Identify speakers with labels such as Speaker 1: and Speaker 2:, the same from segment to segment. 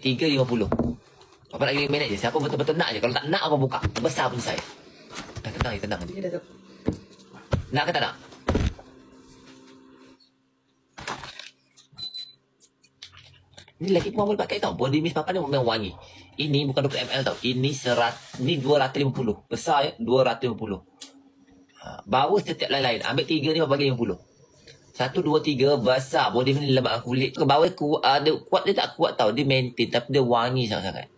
Speaker 1: 3.50. Apa lagi 5 minit je. Siapa betul-betul nak je. Kalau tak nak apa buka. Besar pun saya. Tenang. Nak ke tak nak? Ini lagi pun boleh pakai tau. Body mist papa ni memang wangi. Ini bukan 20 ml tau. Ini 250. Besar ya. 250. Bau setiap lain-lain. Ambil 3 ni bagi 50. 1, 2, 3 besar. Body mist ni lebat kulit. Ke bawah kuat dia tak kuat tau. Dia maintain. Tapi dia wangi sangat-sangat.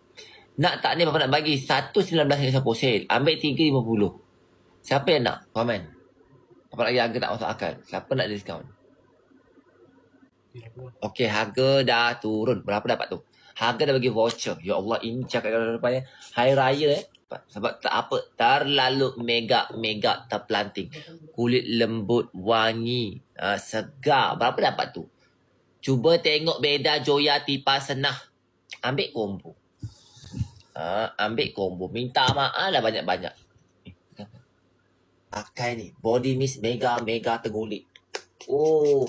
Speaker 1: Nak tak ni papa nak bagi 1.19 dengan siapa sale. Ambil 3.50. Siapa yang nak? Komen. Papa lagi harga tak masuk akal. Siapa nak diskaun? Okey, harga dah turun. Berapa dapat tu? Harga dah bagi voucher. Ya Allah, ini cakap kalau depan hari raya Sebab tak apa, terlalu mega terpelanting. Kulit lembut, wangi, segar. Berapa dapat tu? Cuba tengok beda Joya Tipa Senah. Ambil combo. Ambil combo. Minta maaf lah banyak-banyak. Pakai ni. Body mist mega tergulit. Oh.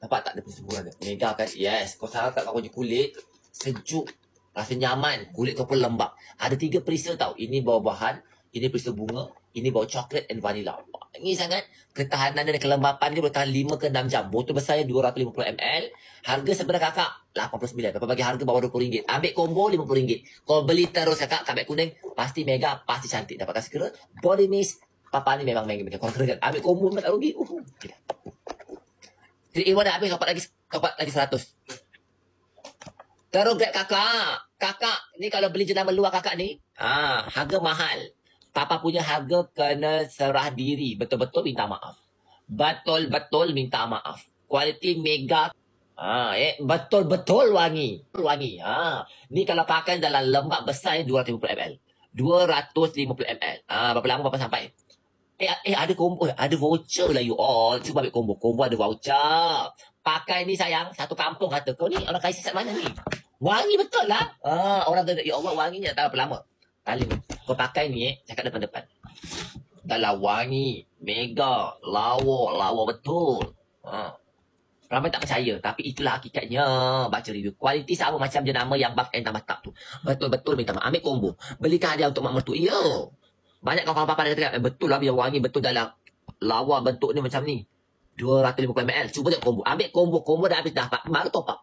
Speaker 1: Nampak tak dia punya semburan dia? Mega kan? Yes. Kau salah tak kau punya kulit. Sejuk. Rasa nyaman. Kulit kau pun lembab. Ada 3 perisa tau. Ini bau bahan. Ini perisa bunga. Ini bau coklat and vanilla. Wangi sangat. Ketahanan dan kelembapan dia bertahan 5 ke 6 jam. Botol besar 250 ml. Harga sebenarnya kakak 89. Bapak bagi harga bawah RM20. Ambil combo RM50. Kau beli terus kakak. Kabet kuning. Pasti mega. Pasti cantik. Dapatkan segera. Body mist. Papa ni memang mega. Kau kena ambil combo memang tak rugi. Jadi Iwan dah habis, dapat lagi 100. Terus grab kakak. Kakak, ni kalau beli jenama luar kakak ni, harga mahal. Papa punya harga kena serah diri. Betul-betul minta maaf. Betul-betul minta maaf. Kualiti mega. Betul-betul wangi. Wangi. Ni kalau pakai dalam lembab besar 250 ml. 250 ml. Berapa lama Papa sampai? Ada combo, ada voucher lah you all. Cuba ambil combo. Combo ada voucher. Pakai ni sayang, satu kampung kata. Kau ni orang kaya sesat mana ni? Wangi betul lah. Orang kata, ya Allah wanginya tak berapa lama. Kali ni, kau pakai ni cakap depan-depan. Dalam wangi, mega, lawa betul. Ramai tak percaya, tapi itulah hakikatnya. Baca review. Kualiti sama macam jenama yang buff and tambah tak tu. Betul-betul minta maaf. Ambil combo. Belikan hadiah untuk mak mertua. Ya. Banyak kawan-kawan papa dia cakap, betul lah biar wangi, betul dalam lawa bentuk ni macam ni. 250 ml. Cuba tengok combo. Ambil combo. Combo dah habis dah. Baru top up.